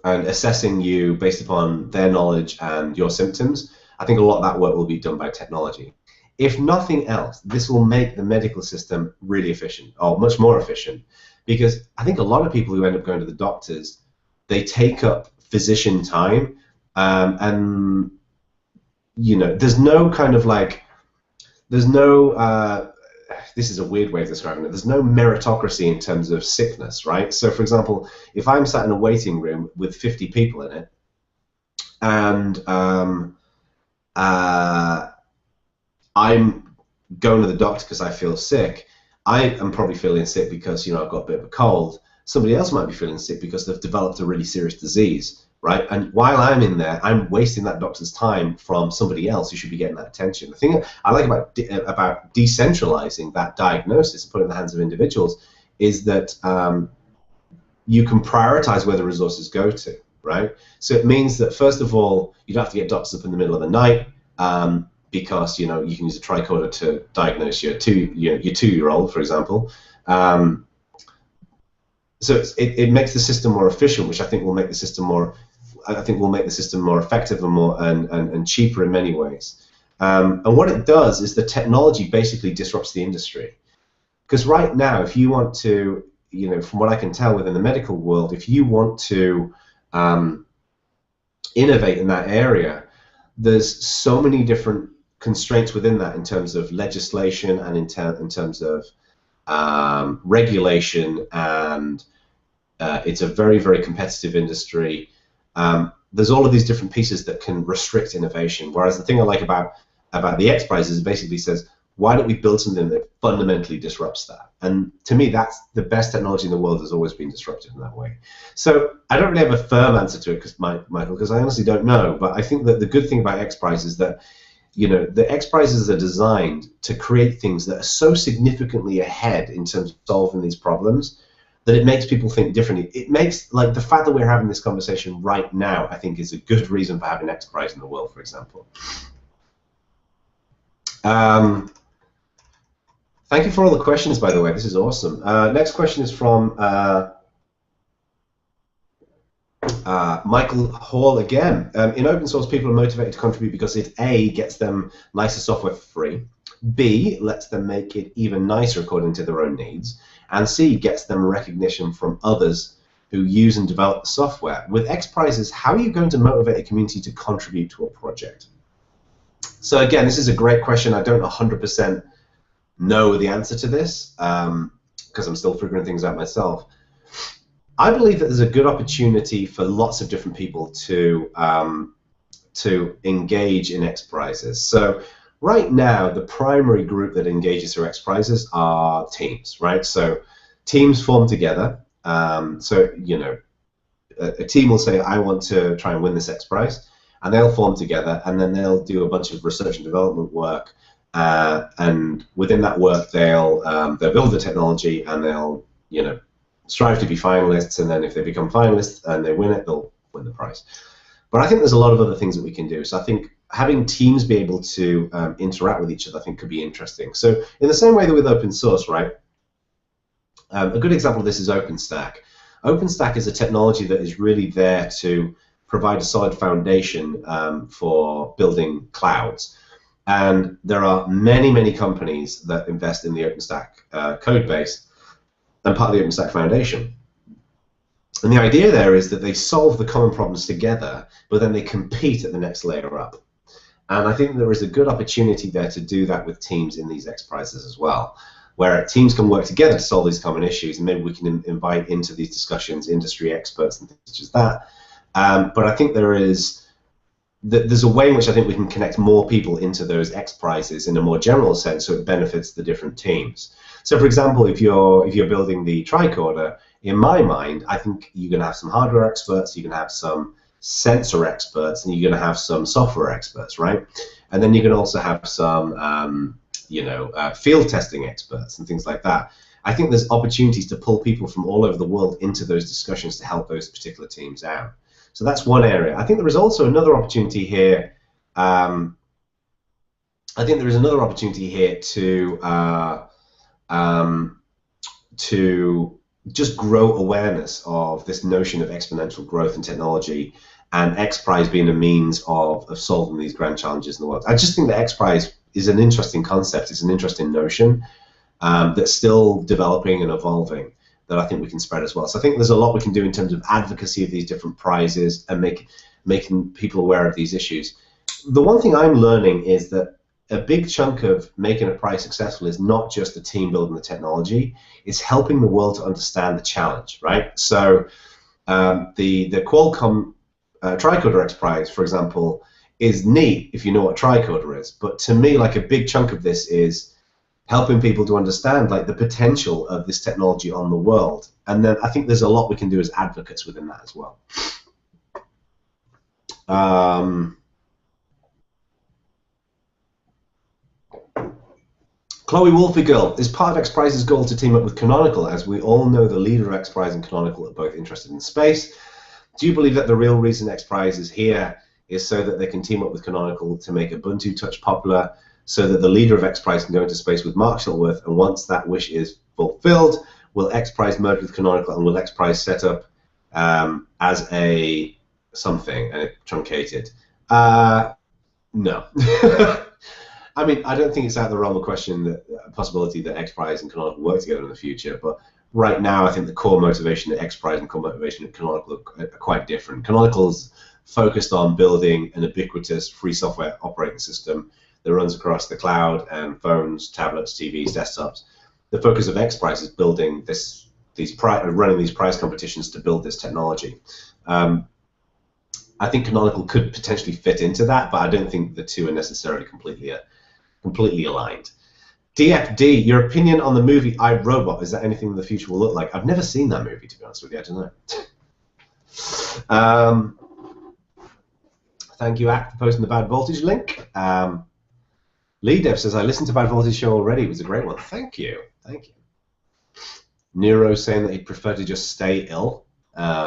assessing you based upon their knowledge and your symptoms, I think a lot of that work will be done by technology. If nothing else, this will make the medical system really efficient, or much more efficient, because I think a lot of people who end up going to the doctors, they take up physician time, and there's no kind of this is a weird way of describing it. There's no meritocracy in terms of sickness, right? So, for example, if I'm sat in a waiting room with 50 people in it, and I'm going to the doctor because I feel sick, I am probably feeling sick because I've got a bit of a cold. Somebody else might be feeling sick because they've developed a really serious disease, right? And while I'm in there, I'm wasting that doctor's time from somebody else who should be getting that attention. The thing I like about decentralizing that diagnosis and putting it in the hands of individuals is that you can prioritize where the resources go to, right? So it means that, first of all, you don't have to get doctors up in the middle of the night, because you can use a tricorder to diagnose your two-year-old, for example. So it makes the system more efficient, which I think will make the system more effective and more and cheaper in many ways. And what it does is the technology basically disrupts the industry. Because right now, if you want to, from what I can tell within the medical world, if you want to innovate in that area, there's so many different constraints within that in terms of legislation and in terms of regulation, and it's a very, very competitive industry. There's all of these different pieces that can restrict innovation. Whereas the thing I like about the X Prize is it basically says, why don't we build something that fundamentally disrupts that? And to me, that's the best technology in the world has always been disrupted in that way. So I don't really have a firm answer to it, Michael, because I honestly don't know. But I think that the good thing about X Prize is that the X Prizes are designed to create things that are so significantly ahead in terms of solving these problems that it makes people think differently. It makes, the fact that we're having this conversation right now, I think, is a good reason for having X Prize in the world, for example. Thank you for all the questions, by the way. This is awesome. Next question is from Michael Hall again. In open source, people are motivated to contribute because it A, gets them nicer software for free, B, lets them make it even nicer according to their own needs, and C, gets them recognition from others who use and develop the software. With X Prizes, how are you going to motivate a community to contribute to a project? So again, this is a great question. I don't 100% know the answer to this because I'm still figuring things out myself. I believe that there's a good opportunity for lots of different people to engage in X Prizes. So right now, the primary group that engages through X Prizes are teams, right? So teams form together. So, you know, a team will say, I want to try and win this X Prize, and they'll form together, and then they'll do a bunch of research and development work, and within that work, they'll build the technology, and they'll, you know, strive to be finalists, and then if they become finalists and they win it, they'll win the prize. But I think there's a lot of other things that we can do. So I think having teams be able to interact with each other, I think, could be interesting. So in the same way that with open source, right? A good example of this is OpenStack. OpenStack is a technology that is really there to provide a solid foundation for building clouds. And there are many, many companies that invest in the OpenStack code base and part of the OpenStack Foundation. And the idea there is that they solve the common problems together, but then they compete at the next layer up. And I think there is a good opportunity there to do that with teams in these X Prizes as well, where teams can work together to solve these common issues, and maybe we can invite into these discussions industry experts and things such as that. But I think there's a way in which I think we can connect more people into those X Prizes in a more general sense, so it benefits the different teams. So, for example, if you're building the tricorder, in my mind, I think you're going to have some hardware experts, you're going to have some sensor experts, and you're going to have some software experts, right? And then you can also have some, field testing experts and things like that. I think there's opportunities to pull people from all over the world into those discussions to help those particular teams out. So that's one area. I think there is also another opportunity here. To just grow awareness of this notion of exponential growth in technology, and X Prize being a means of solving these grand challenges in the world. I just think that X Prize is an interesting concept. It's an interesting notion that's still developing and evolving, that I think we can spread as well. So I think there's a lot we can do in terms of advocacy of these different prizes and making people aware of these issues. The one thing I'm learning is that a big chunk of making a prize successful is not just the team building the technology, it's helping the world to understand the challenge, right? So the Qualcomm Tricorder X Prize, for example, is neat if you know what tricorder is. But to me, like, a big chunk of this is helping people to understand, like, the potential of this technology on the world. And then I think there's a lot we can do as advocates within that as well. Chloe Wolfie Girl, is part of X Prize's goal to team up with Canonical? As we all know, the leader of X Prize and Canonical are both interested in space. Do you believe that the real reason X Prize is here is so that they can team up with Canonical to make Ubuntu Touch popular, so that the leader of X Prize can go into space with Mark Shuttleworth, and once that wish is fulfilled, will X Prize merge with Canonical, and will X Prize set up as a something, and it truncated? No. I mean, I don't think it's out of the realm of question that a possibility that X Prize and Canonical work together in the future, but right now I think the core motivation at X Prize and core motivation at Canonical are quite different. Canonical's focused on building an ubiquitous free software operating system that runs across the cloud and phones, tablets, TVs, desktops. The focus of X Prize is building running these prize competitions to build this technology. I think Canonical could potentially fit into that, but I don't think the two are necessarily completely aligned. DFD, your opinion on the movie I, Robot, is that anything the future will look like? I've never seen that movie, to be honest with you. I don't know. Thank you, Act, for posting the Bad Voltage link. Lee Dev says, I listened to Bad Voltage show already. It was a great one. Thank you. Thank you. Nero saying that he'd prefer to just stay ill,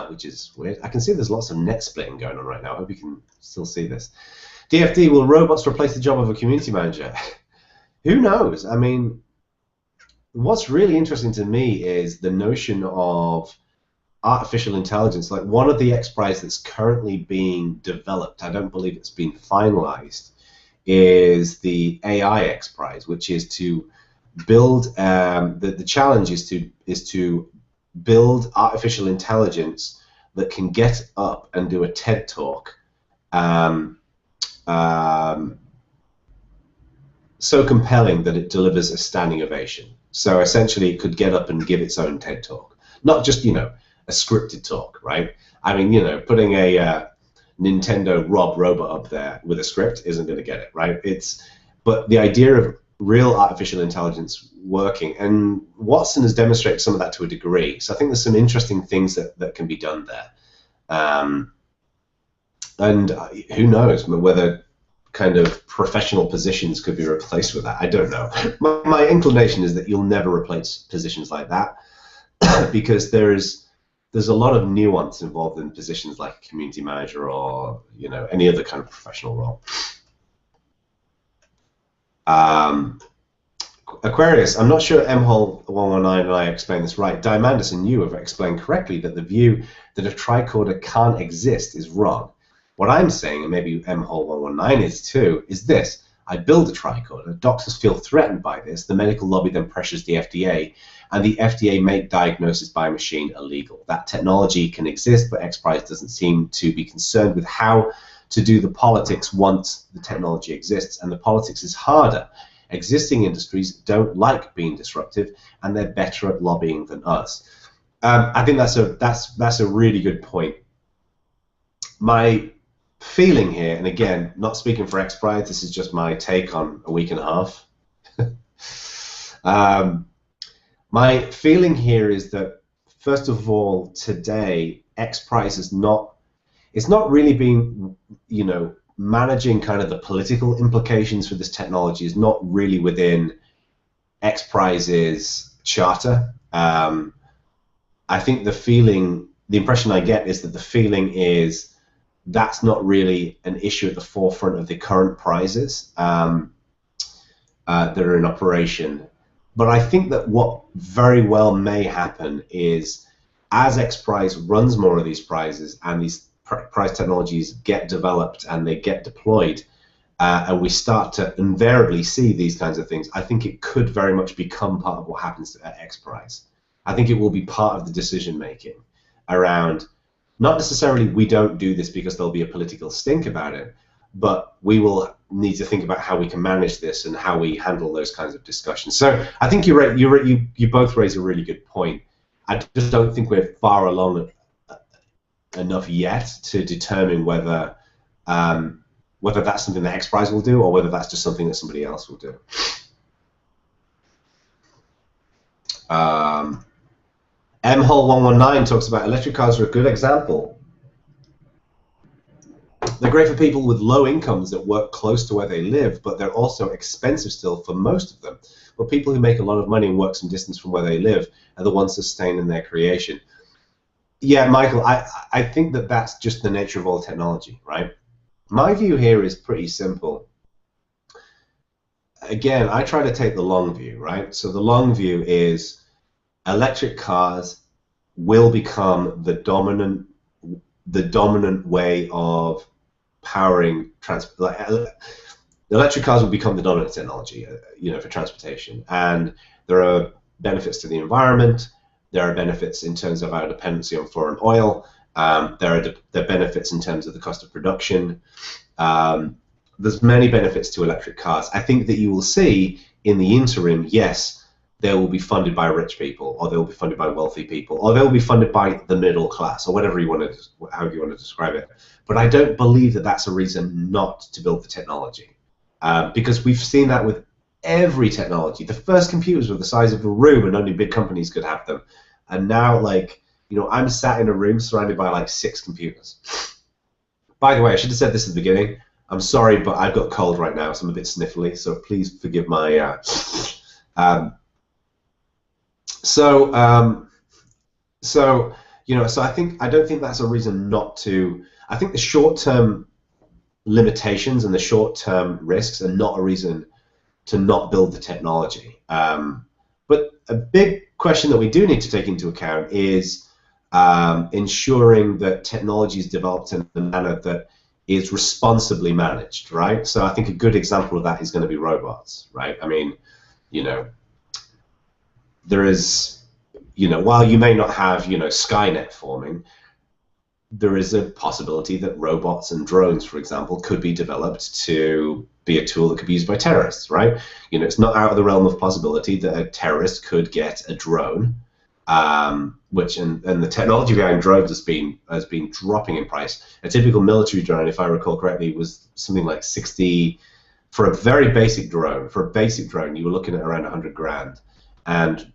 which is weird. I can see there's lots of net splitting going on right now. I hope you can still see this. DFD, will robots replace the job of a community manager? Who knows? I mean, what's really interesting to me is the notion of artificial intelligence. Like, one of the X Prize that's currently being developed, I don't believe it's been finalized, is the AI X Prize, which is to build, the challenge is to build artificial intelligence that can get up and do a TED Talk so compelling that it delivers a standing ovation. So essentially it could get up and give its own TED Talk. Not just, a scripted talk, right? I mean, putting a Nintendo Rob robot up there with a script isn't going to get it, right? But the idea of real artificial intelligence working. And Watson has demonstrated some of that to a degree. So I think there's some interesting things that can be done there. And who knows whether kind of professional positions could be replaced with that. I don't know. My inclination is that you'll never replace positions like that because there's a lot of nuance involved in positions like a community manager or any other kind of professional role. Aquarius, I'm not sure MHOL119 and I explained this right. Diamandus and you have explained correctly that the view that a tricorder can't exist is wrong. What I'm saying, and maybe MHOL119 is too, is this. I build a tricorder, doctors feel threatened by this, the medical lobby then pressures the FDA, and the FDA make diagnosis by machine illegal. That technology can exist, but XPRIZE doesn't seem to be concerned with how to do the politics once the technology exists, and the politics is harder. Existing industries don't like being disruptive, and they're better at lobbying than us. I think that's a really good point. My feeling here, and again, not speaking for XPRIZE, this is just my take on a week and a half. My feeling here is that, first of all, today XPRIZE is not really being, managing kind of the political implications for this technology is not really within XPRIZE's charter. I think the impression I get is that the feeling is that's not really an issue at the forefront of the current prizes that are in operation. But I think that what very well may happen is as XPRIZE runs more of these prizes and these prize technologies get developed and they get deployed, and we start to invariably see these kinds of things, I think it could very much become part of what happens at XPRIZE. I think it will be part of the decision making around, not necessarily we don't do this because there'll be a political stink about it, but we will need to think about how we can manage this and how we handle those kinds of discussions. So I think you're right. You both raise a really good point. I just don't think we're far along enough yet to determine whether that's something that XPRIZE will do or whether that's just something that somebody else will do. MHOL119 talks about electric cars are a good example. They're great for people with low incomes that work close to where they live, but they're also expensive still for most of them. But people who make a lot of money and work some distance from where they live are the ones sustaining their creation. Yeah, Michael, I think that that's just the nature of all technology, right? My view here is pretty simple. Again, I try to take the long view, right? So the long view is electric cars will become the dominant way of powering transport. Electric cars will become the dominant technology, for transportation. And there are benefits to the environment. There are benefits in terms of our dependency on foreign oil. There are benefits in terms of the cost of production. There's many benefits to electric cars. I think that you will see in the interim, yes, they will be funded by rich people, or they will be funded by wealthy people, or they will be funded by the middle class, or however you want to describe it. But I don't believe that that's a reason not to build the technology, because we've seen that with every technology. The first computers were the size of a room, and only big companies could have them. And now, I'm sat in a room surrounded by 6 computers. By the way, I should have said this at the beginning. I'm sorry, but I've got cold right now, so I'm a bit sniffly. So please forgive my. So I don't think that's a reason not to. I think the short-term limitations and the short-term risks are not a reason to not build the technology. But a big question that we do need to take into account is ensuring that technology is developed in a manner that is responsibly managed, right? So I think a good example of that is going to be robots, right? I mean, there is, while you may not have, Skynet forming, there is a possibility that robots and drones, for example, could be developed to be a tool that could be used by terrorists, right? It's not out of the realm of possibility that a terrorist could get a drone, which and the technology behind drones has been dropping in price. A typical military drone, if I recall correctly, was something like $60,000 for a very basic drone, you were looking at around 100 grand. And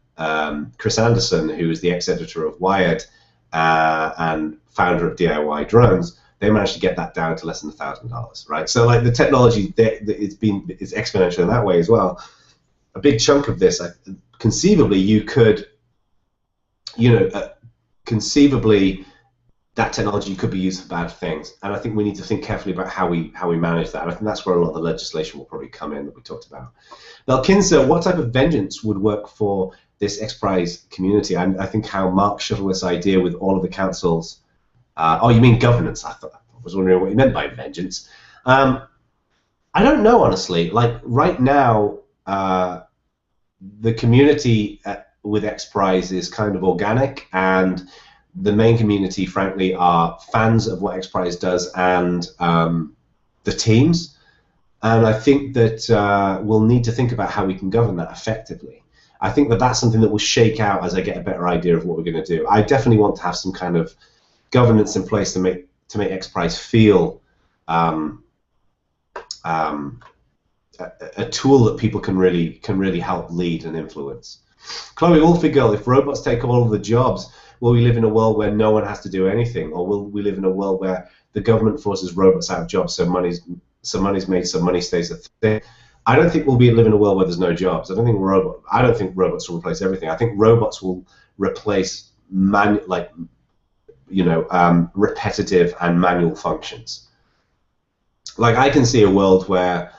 Chris Anderson, who is the ex-editor of Wired and founder of DIY Drones, they managed to get that down to less than $1,000, right? So like the technology, it's exponential in that way as well. A big chunk of this, conceivably, you could, conceivably, that technology could be used for bad things, and I think we need to think carefully about how we manage that. And I think that's where a lot of the legislation will probably come in that we talked about. Now, Kinzer, what type of vengeance would work for this XPRIZE community? I think how Mark Shuttleworth's idea with all of the councils. Oh, you mean governance? I was wondering what you meant by vengeance. I don't know, honestly. Like right now, the community with XPRIZE is kind of organic, and the main community, frankly, are fans of what XPRIZE does and the teams. And I think that we'll need to think about how we can govern that effectively. I think that that's something that will shake out as I get a better idea of what we're going to do. I definitely want to have some kind of governance in place to make XPRIZE feel a tool that people can really help lead and influence. Chloe Wolfie Girl, if robots take all of the jobs, will we live in a world where no one has to do anything, or will we live in a world where the government forces robots out of jobs, so money's made, so money stays a thing? I don't think we'll live in a world where there's no jobs. I don't think robots will replace everything. I think robots will replace repetitive and manual functions. Like I can see a world where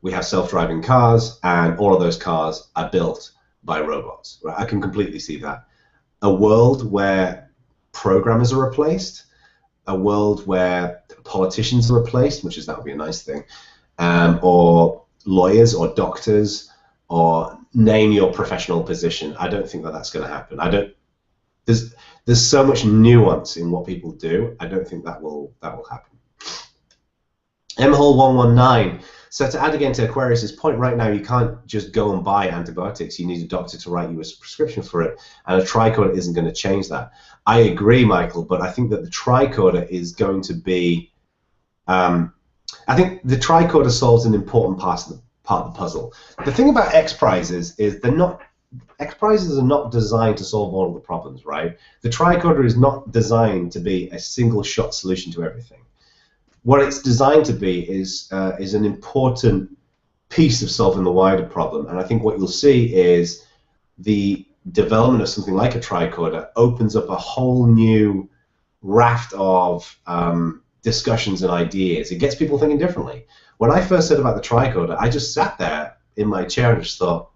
we have self-driving cars, and all of those cars are built by robots. Right? I can completely see that. A world where programmers are replaced, a world where politicians are replaced, that would be a nice thing, or lawyers or doctors, or name your professional position. I don't think that that's going to happen. There's so much nuance in what people do. I don't think that will happen. MHole119. So to add again to Aquarius's point, right now you can't just go and buy antibiotics. You need a doctor to write you a prescription for it, and a tricorder isn't going to change that. I agree, Michael, but I think that the tricorder is going to be. I think the tricorder solves an important part of the puzzle. The thing about XPRIZes is XPRIZes are not designed to solve all of the problems, right? The tricorder is not designed to be a single-shot solution to everything. What it's designed to be is an important piece of solving the wider problem, and I think what you'll see is the development of something like a tricorder opens up a whole new raft of discussions and ideas. It gets people thinking differently. When I first heard about the tricorder, I just sat there in my chair and just thought,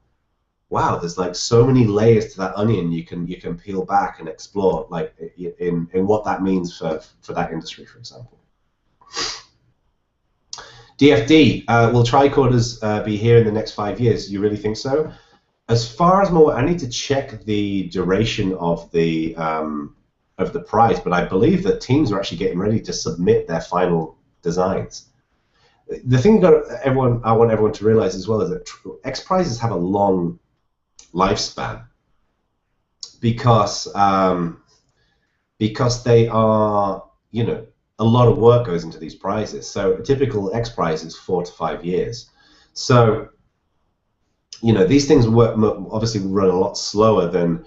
wow, there's like so many layers to that onion you can peel back and explore, like in what that means for that industry, for example. DFD, will tricorders be here in the next 5 years? You really think so? As far as I need to check the duration of the prize, but I believe that teams are actually getting ready to submit their final designs. The thing that I want everyone to realize as well is that XPRIZes have a long lifespan because they are, a lot of work goes into these prizes. So a typical XPRIZE is 4 to 5 years. So, these things obviously run a lot slower than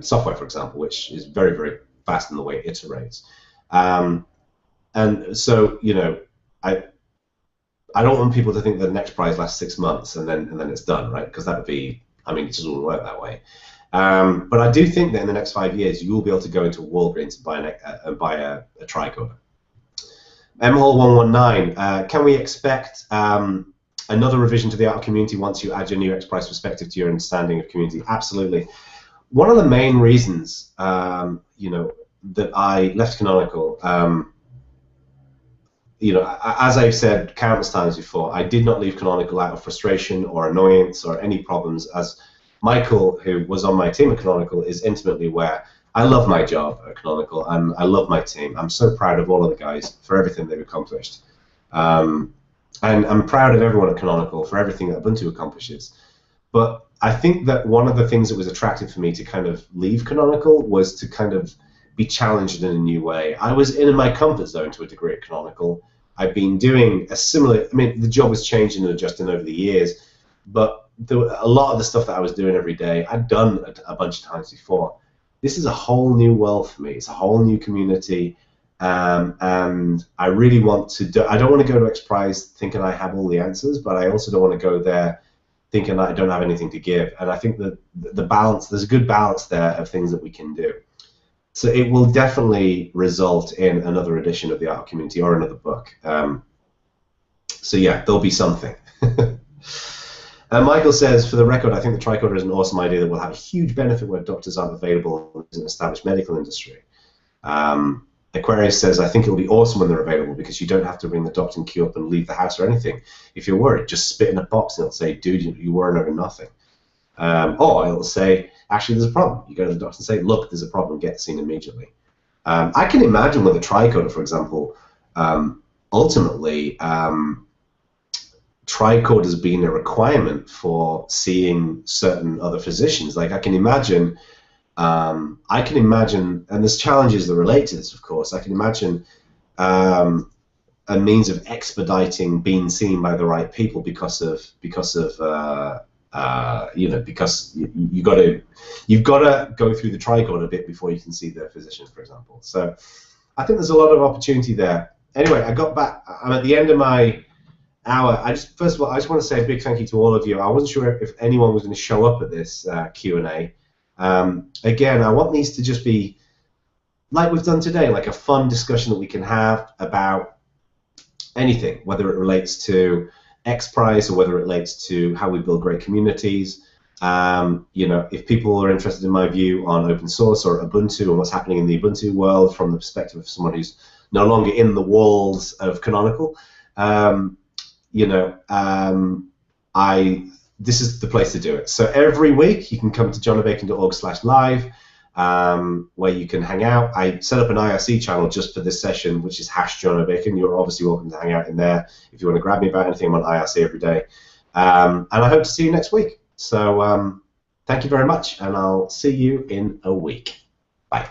software, for example, which is very, very fast in the way it iterates. And so, I don't want people to think that the next prize lasts 6 months and then it's done, right? Because that would be, it just wouldn't work that way. But I do think that in the next 5 years, you will be able to go into Walgreens and buy a tricorder. MHole119, can we expect another revision to the art community once you add your new XPRIZE perspective to your understanding of community? Absolutely. One of the main reasons, that I left Canonical, as I've said countless times before, I did not leave Canonical out of frustration or annoyance or any problems, as Michael, who was on my team at Canonical, is intimately aware. I love my job at Canonical, and I love my team. I'm so proud of all of the guys for everything they've accomplished. And I'm proud of everyone at Canonical for everything that Ubuntu accomplishes. But I think that one of the things that was attractive for me to kind of leave Canonical was to kind of be challenged in a new way. I was in my comfort zone to a degree at Canonical. I've been doing a similar. I mean, the job has changed and adjusting over the years, but a lot of the stuff that I was doing every day, I'd done a bunch of times before. This is a whole new world for me. It's a whole new community, and I really want to do. I don't want to go to X Prize thinking I have all the answers, but I also don't want to go there thinking that I don't have anything to give. And I think that the balance, there's a good balance there of things that we can do. So it will definitely result in another edition of the art community or another book. So yeah, there'll be something. Michael says, for the record, I think the tricorder is an awesome idea that will have a huge benefit where doctors aren't available in an established medical industry. Aquarius says, I think it'll be awesome when they're available because you don't have to ring the doctor and queue up and leave the house or anything. If you're worried, just spit in a box and it'll say, dude, you worried over nothing. Or it'll say, actually, there's a problem. You go to the doctor and say, look, there's a problem, get seen immediately. I can imagine with a tricorder, for example, ultimately, tricorders being a requirement for seeing certain other physicians. Like I can imagine, and there's challenges that relate to this, of course. I can imagine a means of expediting being seen by the right people because you've got to go through the tricorder a bit before you can see the physician, for example. So I think there's a lot of opportunity there. Anyway, I got back. I'm at the end of my hour. First of all, I just want to say a big thank you to all of you. I wasn't sure if anyone was going to show up at this Q&A. Again, I want these to just be like we've done today, like a fun discussion that we can have about anything, whether it relates to X Prize or whether it relates to how we build great communities. If people are interested in my view on open source or Ubuntu and what's happening in the Ubuntu world from the perspective of someone who's no longer in the walls of Canonical, this is the place to do it. So every week you can come to jonobacon.org/live, where you can hang out. I set up an IRC channel just for this session, which is #JonoBacon. You're obviously welcome to hang out in there if you want to grab me about anything. I'm on IRC every day. And I hope to see you next week. So thank you very much, and I'll see you in a week. Bye.